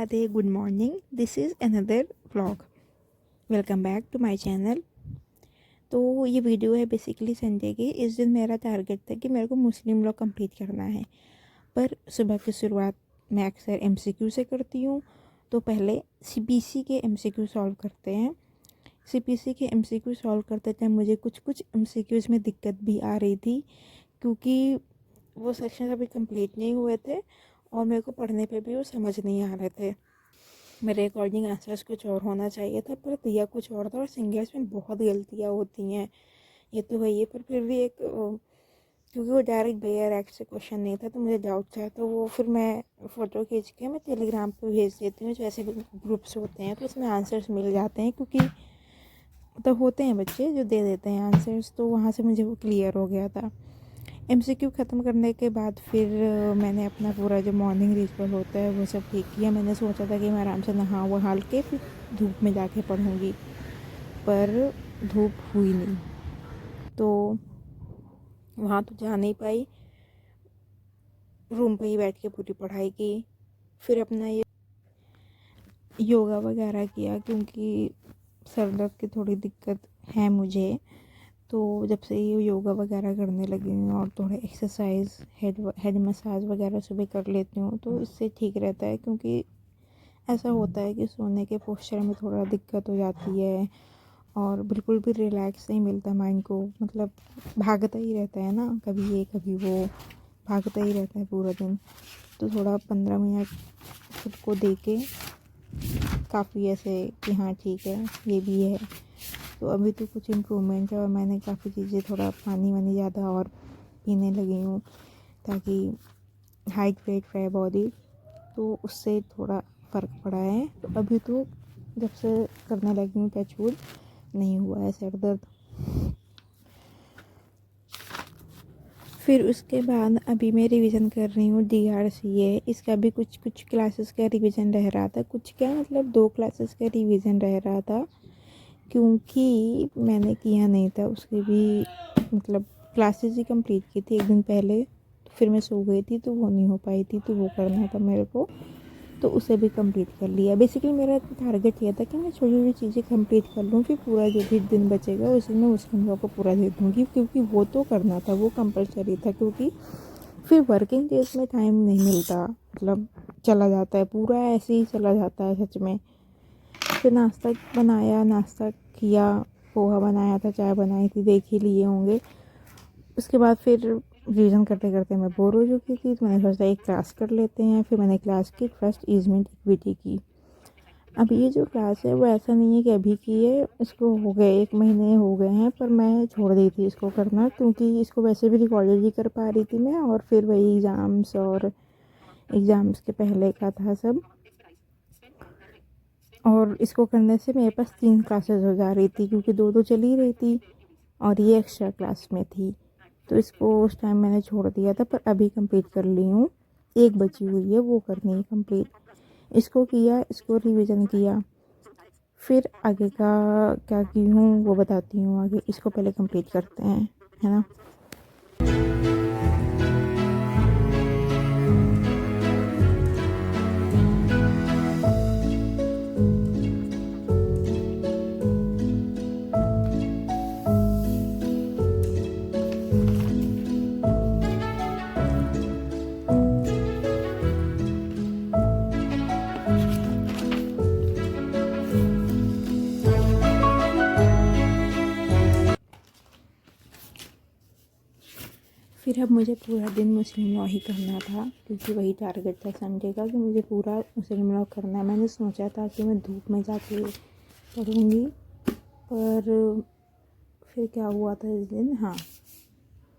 Radhe, good morning. This is another vlog. Welcome back to my channel. तो ये video है basically Sunday की। इस दिन मेरा टारगेट था कि मेरे को मुस्लिम लॉ कंप्लीट करना है, पर सुबह की शुरुआत मैं अक्सर एमसीक्यू से करती हूँ। तो पहले सीपीसी के एमसीक्यू सॉल्व करते हैं। सीपीसी के एमसीक्यू सॉल्व करते टाइम मुझे कुछ एमसीक्यूज़ में दिक्कत भी आ रही थी, क्योंकि वो सेक्शन अभी कंप्लीट नहीं हुए थे और मेरे को पढ़ने पे भी वो समझ नहीं आ रहे थे। मेरे अकॉर्डिंग आंसर्स कुछ और होना चाहिए था, पर दिया कुछ और था। और सिंगर्स में बहुत गलतियाँ होती हैं, ये तो है ये, पर फिर भी क्योंकि वो डायरेक्ट बेयर एक्ट से क्वेश्चन नहीं था तो मुझे डाउट था, तो वो फिर मैं फ़ोटो खींच के मैं टेलीग्राम पे भेज देती हूँ। जो ऐसे ग्रुप्स होते हैं तो उसमें आंसर्स मिल जाते हैं, क्योंकि तो होते हैं बच्चे जो दे देते हैं आंसर्स, तो वहाँ से मुझे वो क्लियर हो गया था। एमसीक्यू ख़त्म करने के बाद फिर मैंने अपना पूरा जो मॉर्निंग रिचुअल होता है वो सब ठीक किया। मैंने सोचा था कि मैं आराम से नहा वहा के फिर धूप में जाके पढ़ूँगी, पर धूप हुई नहीं, तो वहाँ तो जा नहीं पाई। रूम पे ही बैठ के पूरी पढ़ाई की। फिर अपना ये योगा वगैरह किया, क्योंकि सर दर्द की थोड़ी दिक्कत है मुझे। तो जब से ये योगा वगैरह करने लगी हूँ और थोड़े एक्सरसाइज हेड मसाज वगैरह सुबह कर लेती हूँ, तो इससे ठीक रहता है। क्योंकि ऐसा होता है कि सोने के पोस्चर में थोड़ा दिक्कत हो जाती है और बिल्कुल भी रिलैक्स नहीं मिलता माइंड को। मतलब भागता ही रहता है ना, कभी ये कभी वो, भागता ही रहता है पूरा दिन। तो थोड़ा 15 मिनट खुद को दे के काफ़ी ऐसे कि हाँ ठीक है ये भी है। तो अभी तो कुछ इम्प्रूवमेंट है और मैंने काफ़ी चीज़ें, थोड़ा पानी वानी ज़्यादा और पीने लगी हूँ ताकि हाइड्रेट रहे बॉडी। तो उससे थोड़ा फ़र्क पड़ा है। तो अभी तो जब से करने लगी हूँ टच वुड नहीं हुआ है सर दर्द। फिर उसके बाद अभी मैं रिवीजन कर रही हूँ DRCA। इसका भी कुछ क्लासेस का रिवीजन रह रहा था, कुछ क्या मतलब 2 क्लासेस का रिवीजन रह रहा था, क्योंकि मैंने किया नहीं था उसकी भी। मतलब क्लासेस ही कंप्लीट की थी एक दिन पहले, तो फिर मैं सो गई थी तो वो नहीं हो पाई थी, तो वो करना था मेरे को, तो उसे भी कंप्लीट कर लिया। बेसिकली मेरा टारगेट ये था कि मैं छोटी छोटी चीज़ें कंप्लीट कर लूँ, फिर पूरा जो भी दिन बचेगा उसी में मुस्लिम लॉ को पूरा दे दूँगी, क्योंकि वो तो करना था, वो कंपलसरी था। क्योंकि फिर वर्किंग डेज में टाइम नहीं मिलता, मतलब चला जाता है पूरा, ऐसे ही चला जाता है सच में। फिर नाश्ता बनाया, नाश्ता किया, पोहा बनाया था, चाय बनाई थी, देख ही लिए होंगे। उसके बाद फिर रिवीजन करते करते मैं बोर हो चुकी थी, तो मैंने सोचा एक क्लास कर लेते हैं। फिर मैंने क्लास की, ट्रस्ट इजमेंट इक्विटी की। अब ये जो क्लास है वो ऐसा नहीं है कि अभी की है, इसको हो गए 1 महीने हो गए हैं, पर मैं छोड़ दी थी इसको करना, क्योंकि इसको वैसे भी रिकॉर्डेड ही कर पा रही थी मैं, और फिर वही एग्ज़ाम्स और एग्ज़ाम्स के पहले का था सब। और इसको करने से मेरे पास 3 क्लासेस हो जा रही थी, क्योंकि 2 चल ही रही थी और ये एक्स्ट्रा क्लास में थी। तो इसको उस टाइम मैंने छोड़ दिया था, पर अभी कंप्लीट कर ली हूँ। एक बची हुई है, वो करनी है कंप्लीट। इसको किया, इसको रिवीजन किया। फिर आगे का क्या की हूँ वो बताती हूँ आगे। इसको पहले कंप्लीट करते हैं, है ना। फिर अब मुझे पूरा दिन मुस्लिम लॉ ही करना था, क्योंकि वही टारगेट था संडे का कि मुझे पूरा मुस्लिम लॉ करना है। मैंने सोचा था कि मैं धूप में जाके पढ़ूँगी, पर फिर क्या हुआ था इस दिन, हाँ,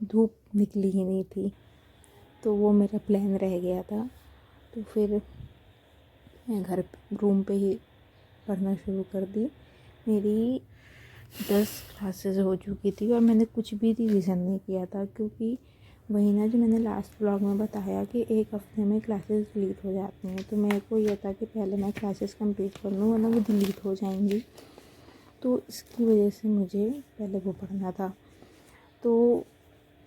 धूप निकली ही नहीं थी, तो वो मेरा प्लान रह गया था। तो फिर मैं रूम पे ही पढ़ना शुरू कर दी। मेरी 10 क्लासेस हो चुकी थी और मैंने कुछ भी रिवीजन नहीं किया था, क्योंकि वही ना जो मैंने लास्ट ब्लॉग में बताया कि 1 हफ्ते में क्लासेस डिलीट हो जाती हैं। तो मेरे को ये था कि पहले मैं क्लासेस कंप्लीट कर लूँ, वरना वो डिलीट हो जाएंगी। तो इसकी वजह से मुझे पहले वो पढ़ना था। तो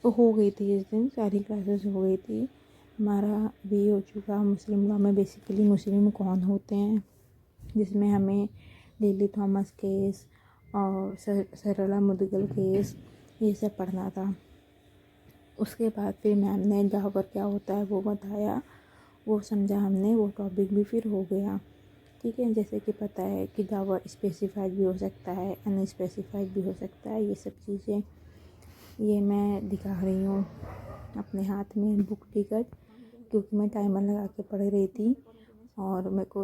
हो गई थी इस दिन, सारी क्लासेस हो गई थी। हमारा भी हो चुका मुस्लिम लॉ में। बेसिकली मुस्लिम कौन होते हैं, जिसमें हमें लिली थॉमस केस और सरला मुदगल केस ये सब पढ़ना था। उसके बाद फिर मैम ने जावर क्या होता है वो बताया, वो समझा हमने, वो टॉपिक भी फिर हो गया। ठीक है, जैसे कि पता है कि जावर स्पेसिफाइड भी हो सकता है, अनस्पेसिफाइड भी हो सकता है। ये सब चीज़ें ये मैं दिखा रही हूँ अपने हाथ में बुक टिकट, क्योंकि मैं टाइमर लगा के पढ़ रही थी और मेरे को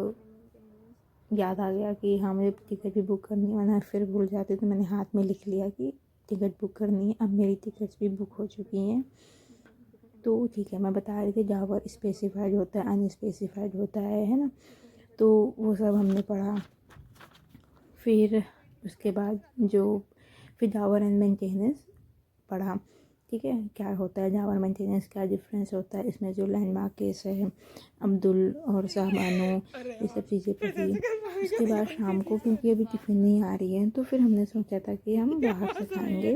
याद आ गया कि हाँ मुझे टिकट भी बुक करनी है, वरना फिर भूल जाती। तो मैंने हाथ में लिख लिया कि टिकट बुक करनी है। अब मेरी टिकट्स भी बुक हो चुकी हैं। तो ठीक है, मैं बता रही थी जावर स्पेसिफाइड होता है, अनस्पेसिफाइड होता है ना। तो वो सब हमने पढ़ा। फिर उसके बाद फिर जावर एंड मेंटेनेंस पढ़ा। ठीक है, क्या होता है जावर मेंटेनेंस, क्या डिफरेंस होता है इसमें, जो लैंडमार्क केस है, अब्दुल और साहबानो, ये सब चीज़ें पढ़ी। उसके बाद शाम को, क्योंकि अभी टिफ़िन नहीं आ रही है, तो फिर हमने सोचा था कि हम बाहर से खाएंगे।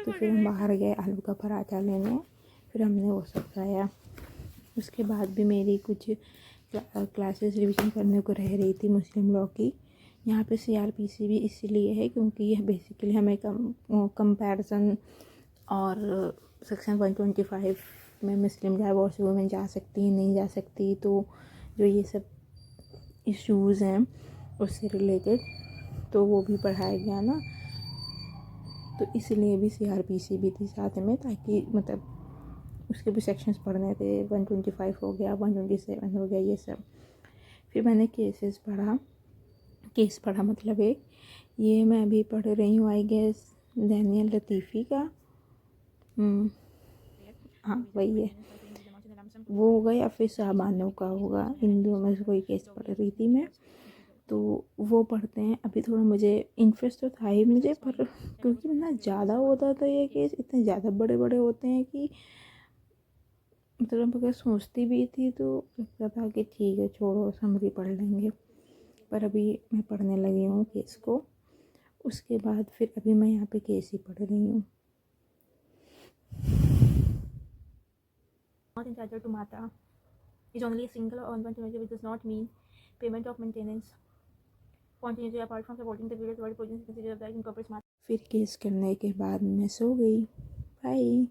तो फिर हम बाहर गए आलू का पराठा लेने, फिर हमने वो सब खाया। उसके बाद भी मेरी कुछ क्लासेस रिवीजन करने को रह रही थी मुस्लिम लॉ की। यहाँ पे CRPC भी इसीलिए है क्योंकि यह बेसिकली हमें कंपैरिजन और सेक्शन 125 में मुस्लिम डाइवोर्स वुमेन जा सकती है नहीं जा सकती, तो जो ये सब इश्यूज़ हैं उससे रिलेटेड तो वो भी पढ़ाया गया ना। तो इसलिए भी CRPC भी थी साथ में, ताकि मतलब उसके भी सेक्शंस पढ़ने थे। 125 हो गया, 127 हो गया, ये सब। फिर मैंने केस पढ़ा, मतलब ये मैं अभी पढ़ रही हूँ आई गेस दानियल लतीफ़ी का। हाँ वही है, वो होगा या फिर शाहबानो का होगा, इन दोनों में से कोई केस पढ़ रही थी मैं। तो वो पढ़ते हैं। अभी थोड़ा मुझे इंटरेस्ट तो था ही मुझे, पर क्योंकि ना ज़्यादा होता था ये केस, इतने ज़्यादा बड़े बड़े होते हैं कि मतलब अगर सोचती भी थी तो लगता था कि ठीक है छोड़ो, समरी पढ़ लेंगे। पर अभी मैं पढ़ने लगी हूँ केस को। उसके बाद फिर अभी मैं यहाँ पे केस ही पढ़ रही हूँ। Not entitled to Mata is only a single or continuity, which does not mean payment of maintenance. Continuity apart from supporting the various body positions considered of that incorporates Mata. फिर case करने के बाद मैं सो गई। Bye.